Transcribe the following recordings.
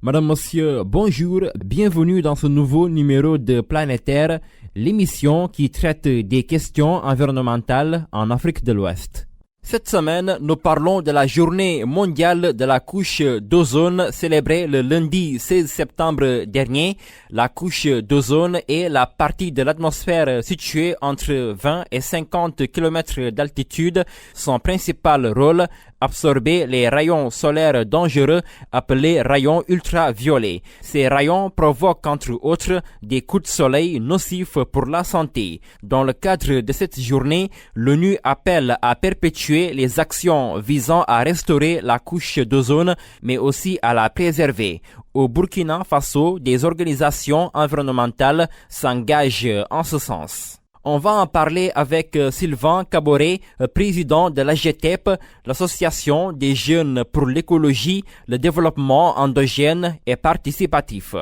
Madame, Monsieur, bonjour, bienvenue dans ce nouveau numéro de Planétaire, l'émission qui traite des questions environnementales en Afrique de l'Ouest. Cette semaine, nous parlons de la journée mondiale de la couche d'ozone célébrée le lundi 16 septembre dernier. La couche d'ozone est la partie de l'atmosphère située entre 20 et 50 km d'altitude. Son principal rôle, absorber les rayons solaires dangereux appelés rayons ultraviolets. Ces rayons provoquent entre autres des coups de soleil nocifs pour la santé. Dans le cadre de cette journée, l'ONU appelle à perpétuer les actions visant à restaurer la couche d'ozone, mais aussi à la préserver. Au Burkina Faso, des organisations environnementales s'engagent en ce sens. On va en parler avec Sylvain Kaboré, président de l'AGETEP, l'Association des jeunes pour l'écologie, le développement endogène et participatif.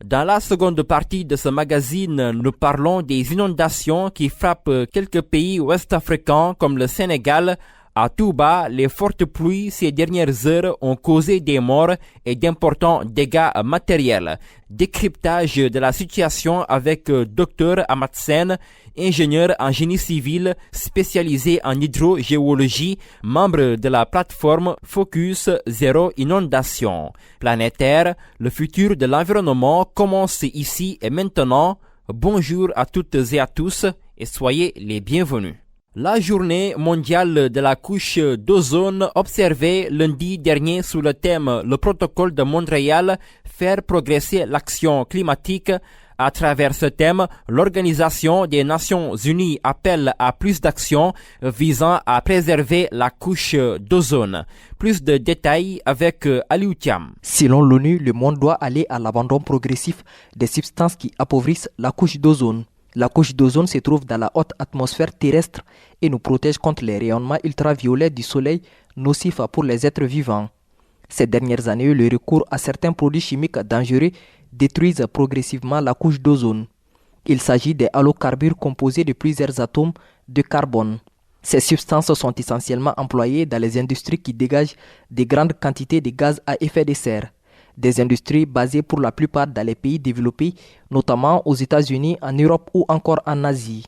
Dans la seconde partie de ce magazine, nous parlons des inondations qui frappent quelques pays ouest-africains comme le Sénégal. À Touba, les fortes pluies ces dernières heures ont causé des morts et d'importants dégâts matériels. Décryptage de la situation avec Dr Amatsen, ingénieur en génie civil spécialisé en hydrogéologie, membre de la plateforme Focus Zéro Inondation. Planétaire, le futur de l'environnement commence ici et maintenant. Bonjour à toutes et à tous et soyez les bienvenus. La journée mondiale de la couche d'ozone observée lundi dernier sous le thème « Le protocole de Montréal, faire progresser l'action climatique ». À travers ce thème, l'Organisation des Nations Unies appelle à plus d'actions visant à préserver la couche d'ozone. Plus de détails avec Aliou Thiam. Selon l'ONU, le monde doit aller à l'abandon progressif des substances qui appauvrissent la couche d'ozone. La couche d'ozone se trouve dans la haute atmosphère terrestre et nous protège contre les rayonnements ultraviolets du soleil nocifs pour les êtres vivants. Ces dernières années, le recours à certains produits chimiques dangereux détruisent progressivement la couche d'ozone. Il s'agit des halocarbures composés de plusieurs atomes de carbone. Ces substances sont essentiellement employées dans les industries qui dégagent de grandes quantités de gaz à effet de serre. Des industries basées pour la plupart dans les pays développés, notamment aux États-Unis, en Europe ou encore en Asie.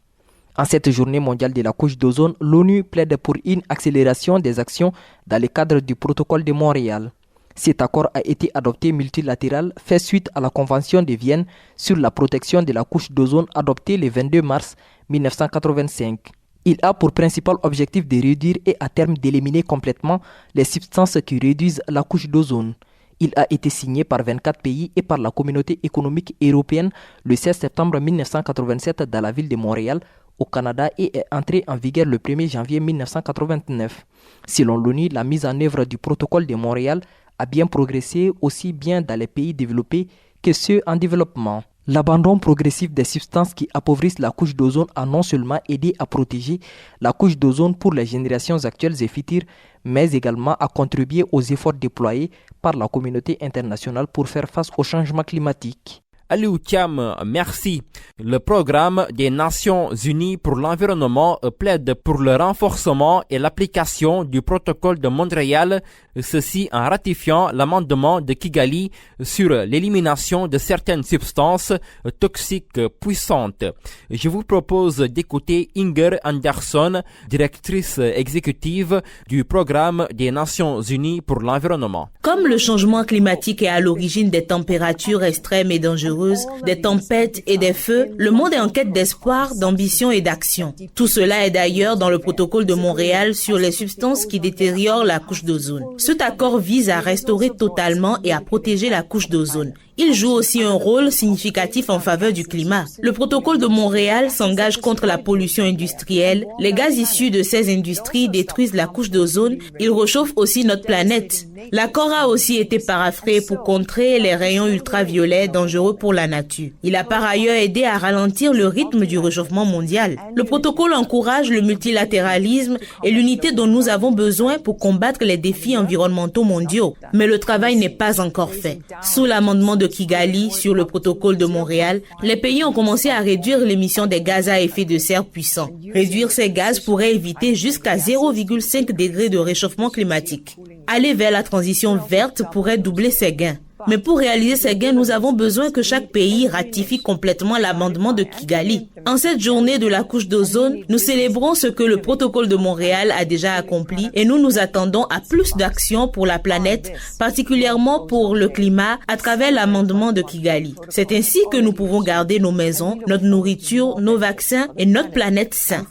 En cette journée mondiale de la couche d'ozone, l'ONU plaide pour une accélération des actions dans le cadre du protocole de Montréal. Cet accord a été adopté multilatéral, fait suite à la Convention de Vienne sur la protection de la couche d'ozone adoptée le 22 mars 1985. Il a pour principal objectif de réduire et à terme d'éliminer complètement les substances qui réduisent la couche d'ozone. Il a été signé par 24 pays et par la communauté économique européenne le 16 septembre 1987 dans la ville de Montréal, au Canada, et est entré en vigueur le 1er janvier 1989. Selon l'ONU, la mise en œuvre du protocole de Montréal a bien progressé aussi bien dans les pays développés que ceux en développement. L'abandon progressif des substances qui appauvrissent la couche d'ozone a non seulement aidé à protéger la couche d'ozone pour les générations actuelles et futures, mais également à contribuer aux efforts déployés par la communauté internationale pour faire face au changement climatique. Aliou Thiam, merci. Le programme des Nations Unies pour l'environnement plaide pour le renforcement et l'application du protocole de Montréal, ceci en ratifiant l'amendement de Kigali sur l'élimination de certaines substances toxiques puissantes. Je vous propose d'écouter Inger Anderson, directrice exécutive du programme des Nations Unies pour l'environnement. Comme le changement climatique est à l'origine des températures extrêmes et dangereuses, des tempêtes et des feux, le monde est en quête d'espoir, d'ambition et d'action. Tout cela est d'ailleurs dans le protocole de Montréal sur les substances qui détériorent la couche d'ozone. Cet accord vise à restaurer totalement et à protéger la couche d'ozone. Il joue aussi un rôle significatif en faveur du climat. Le protocole de Montréal s'engage contre la pollution industrielle. Les gaz issus de ces industries détruisent la couche d'ozone. Ils réchauffent aussi notre planète. L'accord a aussi été paraphé pour contrer les rayons ultraviolets dangereux pour la nature. Il a par ailleurs aidé à ralentir le rythme du réchauffement mondial. Le protocole encourage le multilatéralisme et l'unité dont nous avons besoin pour combattre les défis environnementaux mondiaux. Mais le travail n'est pas encore fait. Sous l'amendement de Kigali sur le protocole de Montréal, les pays ont commencé à réduire l'émission des gaz à effet de serre puissants. Réduire ces gaz pourrait éviter jusqu'à 0,5 degrés de réchauffement climatique. Aller vers la transition verte pourrait doubler ces gains. Mais pour réaliser ces gains, nous avons besoin que chaque pays ratifie complètement l'amendement de Kigali. En cette journée de la couche d'ozone, nous célébrons ce que le protocole de Montréal a déjà accompli et nous nous attendons à plus d'actions pour la planète, particulièrement pour le climat, à travers l'amendement de Kigali. C'est ainsi que nous pouvons garder nos maisons, notre nourriture, nos vaccins et notre planète saine.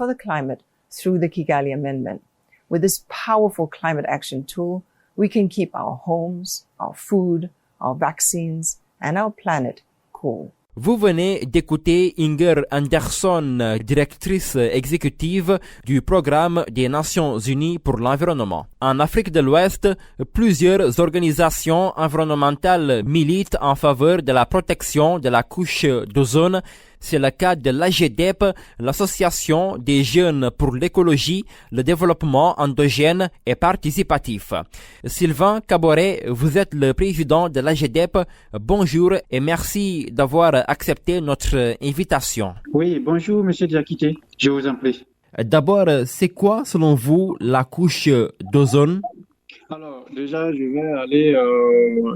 Through the Kigali Amendment. With this powerful climate action tool, we can keep our homes, our food, our vaccines, and our planet cool. Vous venez d'écouter Inger Anderson, directrice exécutive du programme des Nations Unies pour l'environnement. En Afrique de l'Ouest, plusieurs organisations environnementales militent en faveur de la protection de la couche d'ozone. C'est le cas de l'AGEDEP, l'Association des jeunes pour l'écologie, le développement endogène et participatif. Sylvain Caboret, vous êtes le président de l'AGEDEP. Bonjour et merci d'avoir accepté notre invitation. Oui, bonjour Monsieur Diakité, je vous en prie. D'abord, c'est quoi selon vous la couche d'ozone? Alors, déjà, je vais aller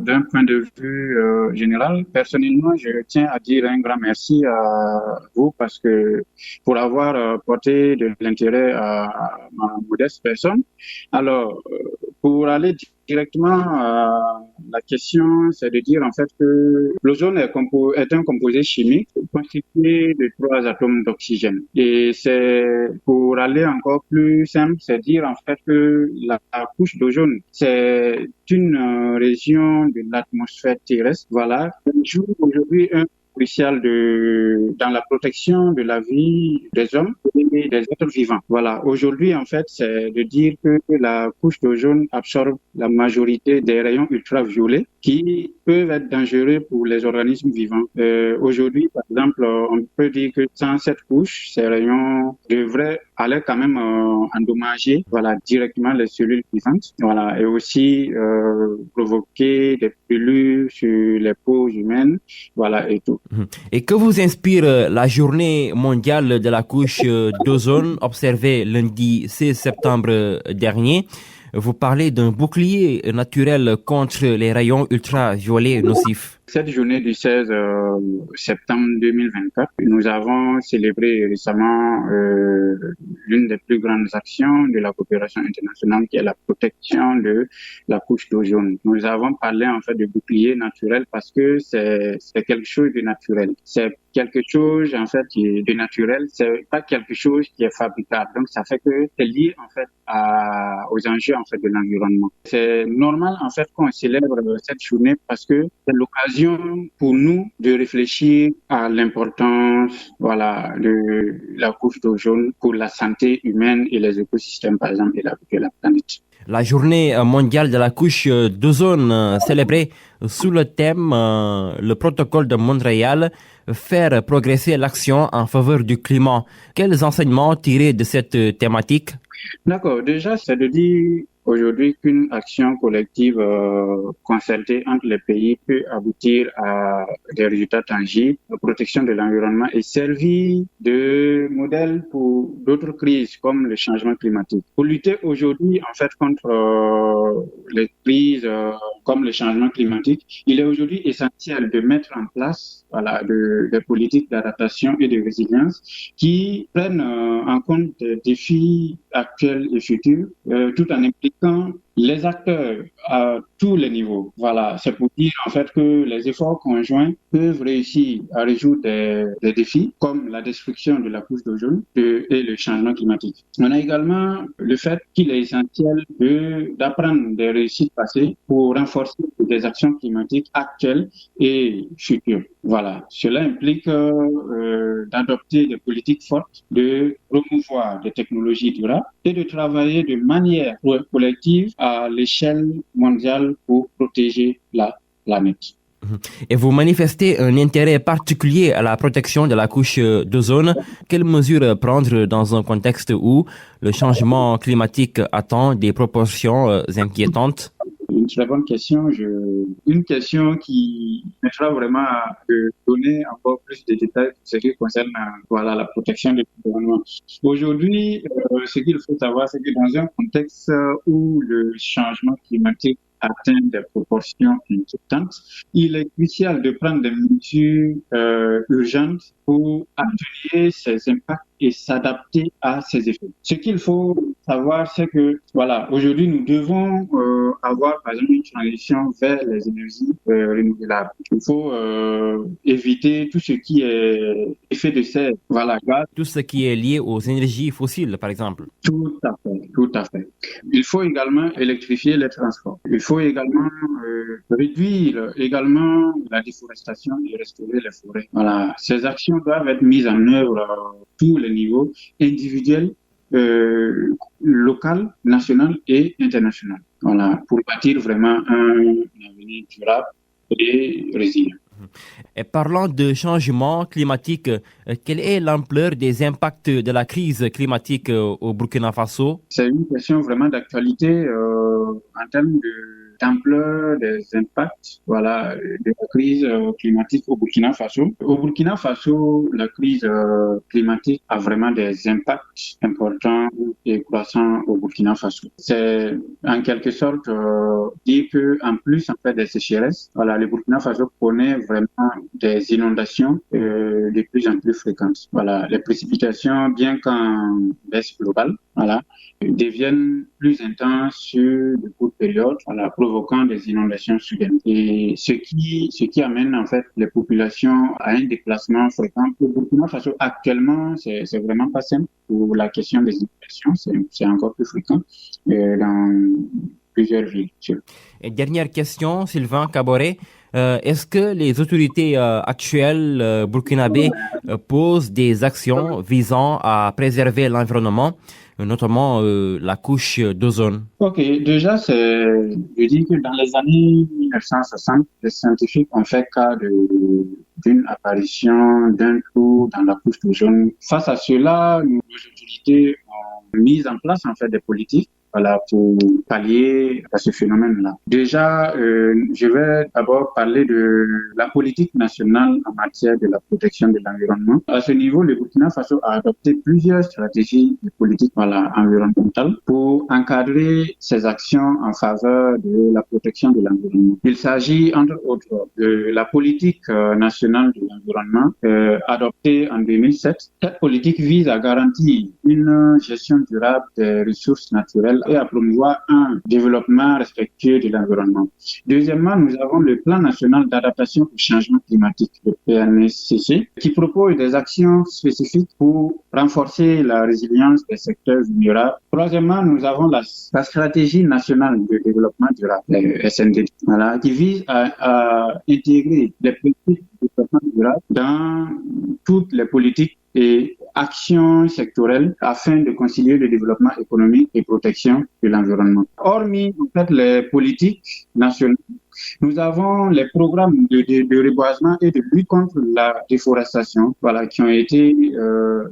d'un point de vue général. Personnellement, je tiens à dire un grand merci à vous parce que pour avoir porté de l'intérêt à ma modeste personne. Alors, pour aller directement à la question, c'est de dire en fait que l'ozone est un composé chimique constitué de 3 atomes d'oxygène. Et c'est pour aller encore plus simple, c'est dire en fait que la couche d'ozone, c'est une région de l'atmosphère terrestre, voilà, qui joue aujourd'hui un crucial dans la protection de la vie des hommes et des êtres vivants. Voilà. Aujourd'hui, en fait, c'est de dire que la couche d'ozone absorbe la majorité des rayons ultraviolets qui peuvent être dangereux pour les organismes vivants. Aujourd'hui, par exemple, on peut dire que sans cette couche, ces rayons devraient aller quand même endommager, voilà, directement les cellules vivantes, voilà, et aussi provoquer des brûlures sur les peaux humaines, voilà, et tout. Et que vous inspire la journée mondiale de la couche d'ozone observée lundi 16 septembre dernier? Vous parlez d'un bouclier naturel contre les rayons ultraviolets nocifs. Cette journée du 16 septembre 2024, nous avons célébré récemment l'une des plus grandes actions de la coopération internationale qui est la protection de la couche d'ozone. Nous avons parlé en fait de bouclier naturel parce que c'est quelque chose de naturel. C'est quelque chose en fait qui est de naturel, c'est pas quelque chose qui est fabricable. Donc ça fait que c'est lié en fait aux enjeux en fait de l'environnement. C'est normal en fait qu'on célèbre cette journée parce que c'est l'occasion pour nous de réfléchir à l'importance, voilà, de la couche d'ozone pour la santé humaine et les écosystèmes par exemple de la planète. La journée mondiale de la couche d'ozone célébrée sous le thème le protocole de Montréal, faire progresser l'action en faveur du climat. Quels enseignements tirer de cette thématique? D'accord. Déjà, c'est de dire aujourd'hui qu'une action collective concertée entre les pays peut aboutir à des résultats tangibles. La protection de l'environnement est servie de modèle pour d'autres crises comme le changement climatique. Pour lutter aujourd'hui en fait contre les crises comme le changement climatique, il est aujourd'hui essentiel de mettre en place des politiques d'adaptation et de résilience qui prennent en compte des défis actuels et futurs, tout en impliquant les acteurs à tous les niveaux. Voilà, c'est pour dire en fait que les efforts conjoints peuvent réussir à résoudre des défis comme la destruction de la couche d'ozone et le changement climatique. On a également le fait qu'il est essentiel d'apprendre des réussites passées pour renforcer des actions climatiques actuelles et futures. Voilà, cela implique d'adopter des politiques fortes, de promouvoir des technologies durables et de travailler de manière collective à l'échelle mondiale pour protéger la planète. Et vous manifestez un intérêt particulier à la protection de la couche d'ozone. Quelles mesures prendre dans un contexte où le changement climatique atteint des proportions inquiétantes? Une très bonne question. Une question qui mettra vraiment à donner encore plus de détails pour ce qui concerne la protection de l'environnement. Aujourd'hui, ce qu'il faut savoir, c'est que dans un contexte où le changement climatique atteint des proportions inquiétantes, il est crucial de prendre des mesures urgentes pour atténuer ces impacts et s'adapter à ces effets. Ce qu'il faut savoir, c'est que, voilà, aujourd'hui, nous devons avoir, par exemple, une transition vers les énergies renouvelables. Il faut éviter tout ce qui est effet de serre, voilà, gaz. Tout ce qui est lié aux énergies fossiles, par exemple. Tout à fait, tout à fait. Il faut également électrifier les transports. Il faut également réduire également la déforestation et restaurer les forêts. Voilà, ces actions doivent être mises en œuvre à tous les niveaux, individuels, local, national et international. Voilà, pour bâtir vraiment un avenir durable et résilient. Et parlant de changement climatique, quelle est l'ampleur des impacts de la crise climatique au Burkina Faso? C'est une question vraiment d'actualité en termes d'ampleur des impacts, voilà, de la crise climatique au Burkina Faso. Au Burkina Faso, la crise climatique a vraiment des impacts importants et croissants au Burkina Faso. C'est en quelque sorte dire que en plus en fait des sécheresses, voilà, le Burkina Faso connaît vraiment des inondations de plus en plus fréquentes. Voilà, les précipitations, bien qu'en baisse globale, voilà, deviennent plus intenses sur de courtes périodes, voilà, provoquant des inondations soudaines. Et ce qui amène en fait les populations à un déplacement fréquent. Pour Burkina Faso, actuellement, c'est vraiment pas simple pour la question des inondations, c'est encore plus fréquent dans plusieurs villes. Et dernière question, Sylvain Kaboré. Est-ce que les autorités actuelles burkinabées posent des actions visant à préserver l'environnement, notamment la couche d'ozone? Ok, déjà, je dis que dans les années 1960, les scientifiques ont fait cas d'une apparition d'un trou dans la couche d'ozone. Face à cela, nos autorités ont mis en place en fait des politiques, voilà, pour pallier à ce phénomène-là. Déjà, je vais d'abord parler de la politique nationale en matière de la protection de l'environnement. À ce niveau, le Burkina Faso a adopté plusieurs stratégies de politique, voilà, environnementale pour encadrer ses actions en faveur de la protection de l'environnement. Il s'agit, entre autres, de la politique nationale de l'environnement adoptée en 2007. Cette politique vise à garantir une gestion durable des ressources naturelles et à promouvoir un développement respectueux de l'environnement. Deuxièmement, nous avons le Plan national d'adaptation au changement climatique, le PNSCC, qui propose des actions spécifiques pour renforcer la résilience des secteurs vulnérables. Troisièmement, nous avons la stratégie nationale de développement durable, SND, voilà, qui vise à intégrer les politiques de développement durable dans toutes les politiques et actions sectorielles afin de concilier le développement économique et protection de l'environnement. Hormis en fait, les politiques nationales, nous avons les programmes de reboisement et de lutte contre la déforestation, voilà, qui ont été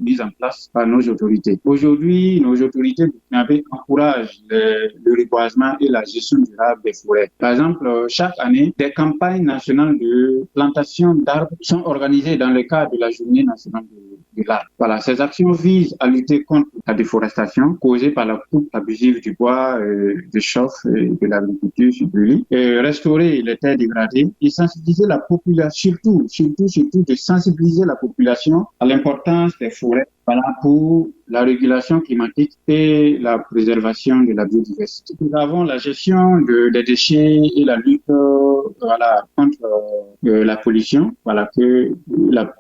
mis en place par nos autorités. Aujourd'hui, nos autorités burkinabées encouragent le reboisement et la gestion durable des forêts. Par exemple, chaque année, des campagnes nationales de plantation d'arbres sont organisées dans le cadre de la Journée nationale de l'arbre. Voilà, ces actions visent à lutter contre la déforestation causée par la coupe abusive du bois, de chauffe et de l'agriculture sur le lit, restaurer les terres dégradées et sensibiliser la population, surtout de sensibiliser la population à l'importance des forêts, voilà, pour la régulation climatique et la préservation de la biodiversité. Nous avons la gestion des déchets et la lutte, voilà, contre la pollution, voilà, que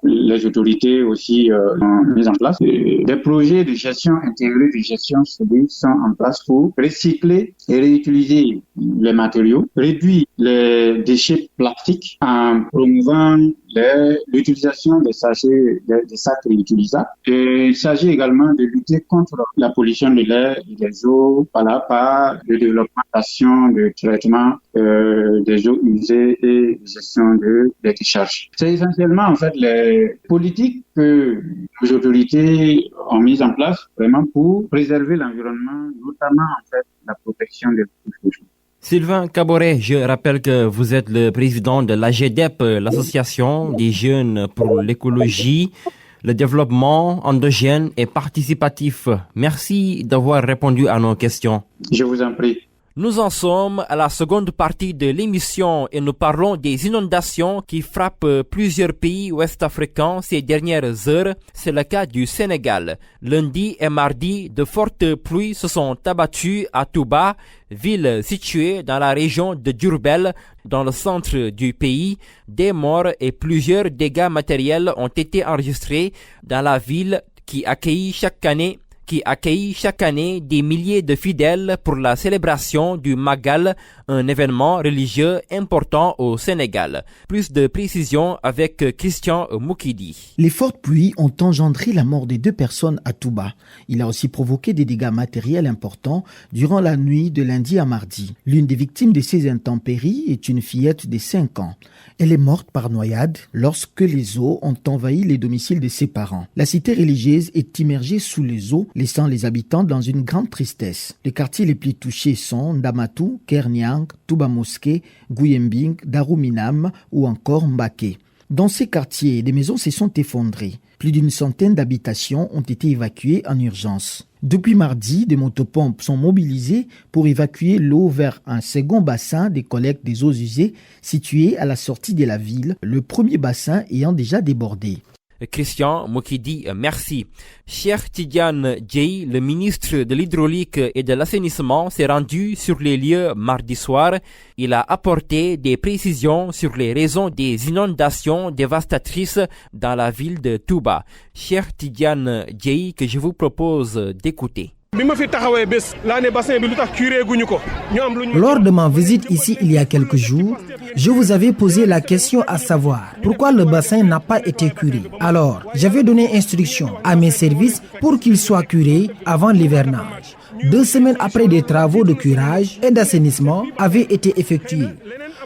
les autorités aussi ont mis en place. Des projets de gestion intégrée de gestion solidaire sont en place pour recycler et réutiliser les matériaux, réduire les déchets plastiques en promouvant l'utilisation des sacs réutilisables. Et il s'agit également de lutter contre la pollution de l'air et des eaux, voilà, par le développement d'actions de traitement des eaux usées et de gestion des décharges. C'est essentiellement en fait les politiques que les autorités ont mises en place vraiment pour préserver l'environnement, notamment en fait la protection des couches. Sylvain Kaboré, je rappelle que vous êtes le président de l'AGEDEP, l'association des jeunes pour l'écologie, le développement endogène et participatif. Merci d'avoir répondu à nos questions. Je vous en prie. Nous en sommes à la seconde partie de l'émission et nous parlons des inondations qui frappent plusieurs pays ouest-africains ces dernières heures. C'est le cas du Sénégal. Lundi et mardi, de fortes pluies se sont abattues à Touba, ville située dans la région de Diourbel, dans le centre du pays. Des morts et plusieurs dégâts matériels ont été enregistrés dans la ville qui accueille chaque année des milliers de fidèles pour la célébration du Magal, un événement religieux important au Sénégal. Plus de précisions avec Christian Moukidi. Les fortes pluies ont engendré la mort de 2 personnes à Touba. Il a aussi provoqué des dégâts matériels importants durant la nuit de lundi à mardi. L'une des victimes de ces intempéries est une fillette de 5 ans. Elle est morte par noyade lorsque les eaux ont envahi les domiciles de ses parents. La cité religieuse est immergée sous les eaux, laissant les habitants dans une grande tristesse. Les quartiers les plus touchés sont Ndamatou, Kerniang, Touba Mosquée, Guyembing, Daruminam ou encore Mbaké. Dans ces quartiers, des maisons se sont effondrées. Plus d'une centaine d'habitations ont été évacuées en urgence. Depuis mardi, des motopompes sont mobilisées pour évacuer l'eau vers un second bassin de collecte des eaux usées situé à la sortie de la ville, le premier bassin ayant déjà débordé. Christian Moukidi, merci. Cheikh Tidiane Dièye, le ministre de l'Hydraulique et de l'Assainissement, s'est rendu sur les lieux mardi soir. Il a apporté des précisions sur les raisons des inondations dévastatrices dans la ville de Touba. Cheikh Tidiane Dièye, que je vous propose d'écouter. Lors de ma visite ici il y a quelques jours, je vous avais posé la question à savoir pourquoi le bassin n'a pas été curé. Alors, j'avais donné instruction à mes services pour qu'il soit curé avant l'hivernage. 2 semaines après, des travaux de curage et d'assainissement avaient été effectués.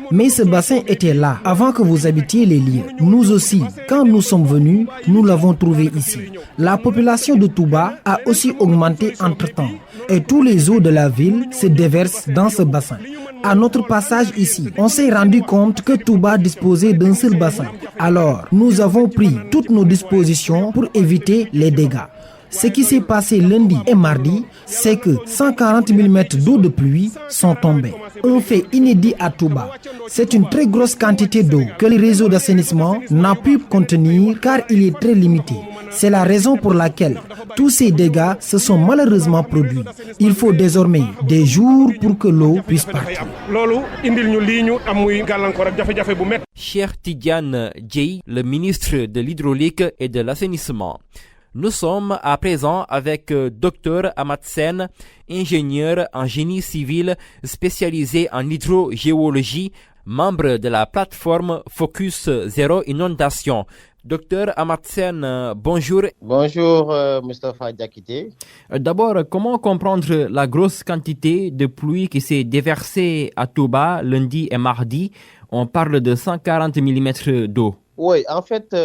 Mais ce bassin était là avant que vous habitiez les lieux. Nous aussi, quand nous sommes venus, nous l'avons trouvé ici. La population de Touba a aussi augmenté entre-temps et tous les eaux de la ville se déversent dans ce bassin. À notre passage ici, on s'est rendu compte que Touba disposait d'un seul bassin. Alors, nous avons pris toutes nos dispositions pour éviter les dégâts. Ce qui s'est passé lundi et mardi, c'est que 140 mm d'eau de pluie sont tombés. Un fait inédit à Touba. C'est une très grosse quantité d'eau que le réseau d'assainissement n'a pu contenir car il est très limité. C'est la raison pour laquelle tous ces dégâts se sont malheureusement produits. Il faut désormais des jours pour que l'eau puisse partir. Cheikh Tidiane Dièye, le ministre de l'Hydraulique et de l'Assainissement. Nous sommes à présent avec Dr Amath Sène, ingénieur en génie civil spécialisé en hydrogéologie, membre de la plateforme Focus Zéro Inondation. Dr Amath Sène, bonjour. Bonjour, Moustapha Diakité. D'abord, comment comprendre la grosse quantité de pluie qui s'est déversée à Touba lundi et mardi? On parle de 140 mm d'eau. Oui, en fait,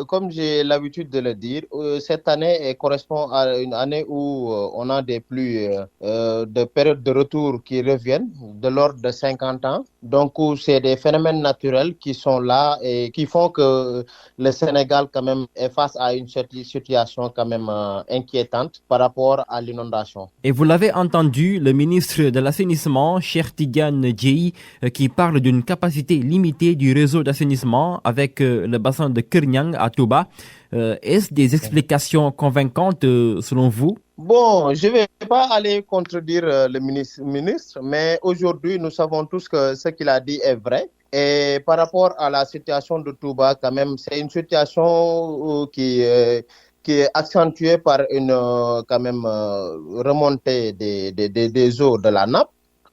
comme j'ai l'habitude de le dire, cette année correspond à une année où on a des pluies de période de retour qui reviennent de l'ordre de 50 ans. Donc, c'est des phénomènes naturels qui sont là et qui font que le Sénégal quand même est face à une situation quand même inquiétante par rapport à l'inondation. Et vous l'avez entendu, le ministre de l'Assainissement, Cheikh Tidiane Dièye, qui parle d'une capacité limitée du réseau d'assainissement avec le bassin de Kerniang à Touba. Est-ce des explications convaincantes selon vous? Bon, je ne vais pas aller contredire le ministre, mais aujourd'hui, nous savons tous que ce qu'il a dit est vrai. Et par rapport à la situation de Touba, quand même, c'est une situation qui est accentuée par une quand même remontée des eaux de la nappe.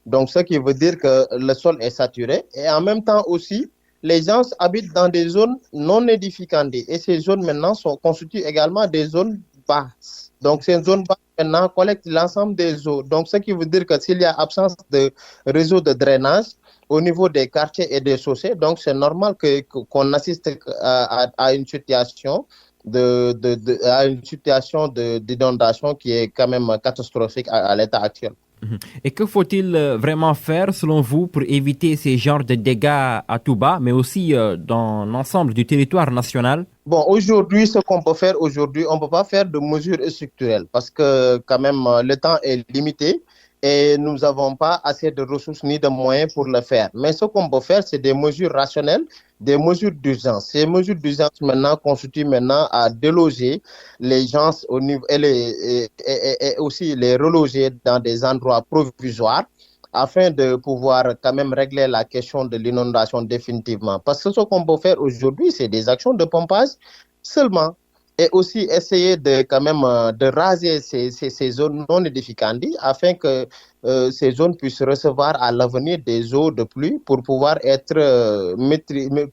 Donc, ce qui veut dire que le sol est saturé. Et en même temps aussi, les gens habitent dans des zones non édificantées. Et ces zones maintenant constituent également des zones basses. Donc, ces zones basses maintenant collectent l'ensemble des eaux. Donc, ce qui veut dire que s'il y a absence de réseau de drainage au niveau des quartiers et des chaussées, donc c'est normal qu'on assiste à une situation d'inondation qui est quand même catastrophique à l'état actuel. Et que faut-il vraiment faire selon vous pour éviter ces genres de dégâts à Touba, mais aussi dans l'ensemble du territoire national? Bon, aujourd'hui, ce qu'on peut faire aujourd'hui, on ne peut pas faire de mesures structurelles parce que quand même le temps est limité et nous n'avons pas assez de ressources ni de moyens pour le faire. Mais ce qu'on peut faire, c'est des mesures rationnelles, des mesures d'urgence. Ces mesures d'urgence maintenant constituent maintenant à déloger les gens au niveau et aussi les reloger dans des endroits provisoires afin de pouvoir quand même régler la question de l'inondation définitivement. Parce que ce qu'on peut faire aujourd'hui, c'est des actions de pompage seulement. Et aussi essayer de quand même de raser ces zones non édificantes afin que ces zones puissent recevoir à l'avenir des eaux de pluie pour pouvoir être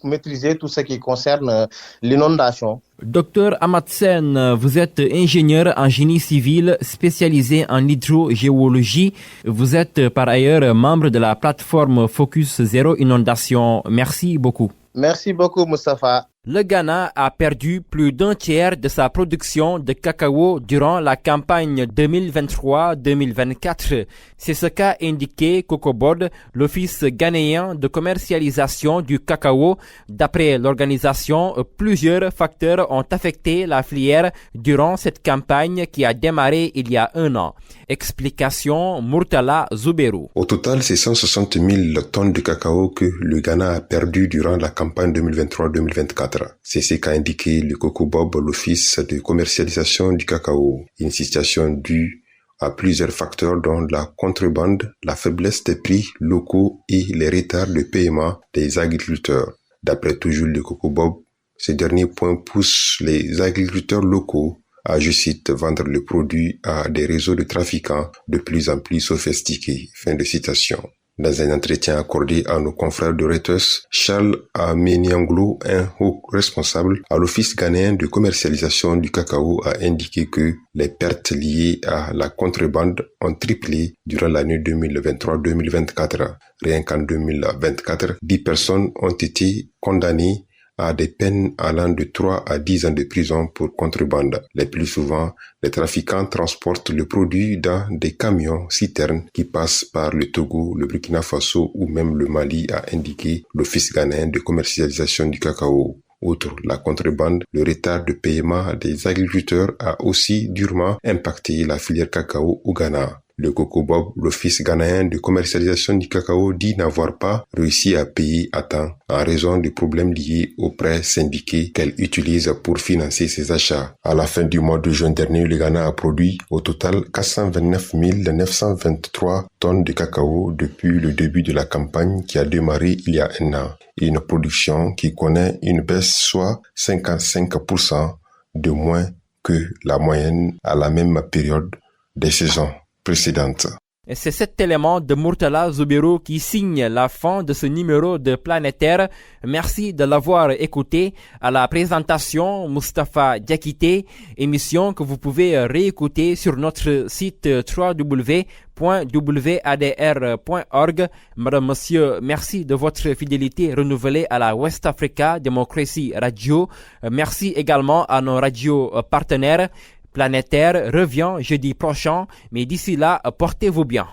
maîtriser tout ce qui concerne l'inondation. Docteur Amatsen, vous êtes ingénieur en génie civil spécialisé en hydrogéologie. Vous êtes par ailleurs membre de la plateforme Focus Zéro Inondation. Merci beaucoup. Merci beaucoup, Moustapha. Le Ghana a perdu plus d'un tiers de sa production de cacao durant la campagne 2023-2024. C'est ce qu'a indiqué CocoBoard, l'Office ghanéen de commercialisation du cacao. D'après l'organisation, plusieurs facteurs ont affecté la filière durant cette campagne qui a démarré il y a un an. Explication Murtala Zouberou. Au total, c'est 160 000 tonnes de cacao que le Ghana a perdu durant la campagne 2023-2024. C'est ce qu'a indiqué le CocoBoard, l'Office de commercialisation du cacao. Une situation due à plusieurs facteurs dont la contrebande, la faiblesse des prix locaux et les retards de paiement des agriculteurs. D'après toujours le CocoBoard, ce dernier point pousse les agriculteurs locaux à, je cite, vendre le produit à des réseaux de trafiquants de plus en plus sophistiqués. Fin de citation. Dans un entretien accordé à nos confrères de Reuters, Charles Amenianglo, un haut responsable à l'Office ghanéen de commercialisation du cacao, a indiqué que les pertes liées à la contrebande ont triplé durant l'année 2023-2024. Rien qu'en 2024, 10 personnes ont été condamnées à des peines allant de 3 à 10 ans de prison pour contrebande. Les plus souvent, les trafiquants transportent le produit dans des camions citernes qui passent par le Togo, le Burkina Faso ou même le Mali, a indiqué l'Office ghanéen de commercialisation du cacao. Outre la contrebande, le retard de paiement des agriculteurs a aussi durement impacté la filière cacao au Ghana. Le CocoBoard, l'Office ghanéen de commercialisation du cacao, dit n'avoir pas réussi à payer à temps en raison des problèmes liés aux prêts syndiqués qu'elle utilise pour financer ses achats. À la fin du mois de juin dernier, le Ghana a produit au total 429 923 tonnes de cacao depuis le début de la campagne qui a démarré il y a un an. Une production qui connaît une baisse, soit 55% de moins que la moyenne à la même période des saisons précédentes. Et c'est cet élément de Murtala Zouberou qui signe la fin de ce numéro de Planétaire. Merci de l'avoir écouté. À la présentation, Moustapha Diakité, émission que vous pouvez réécouter sur notre site www.wadr.org. Madame, monsieur, merci de votre fidélité renouvelée à la West Africa Democracy Radio. Merci également à nos radios partenaires. Planétaire revient jeudi prochain, mais d'ici là, portez-vous bien.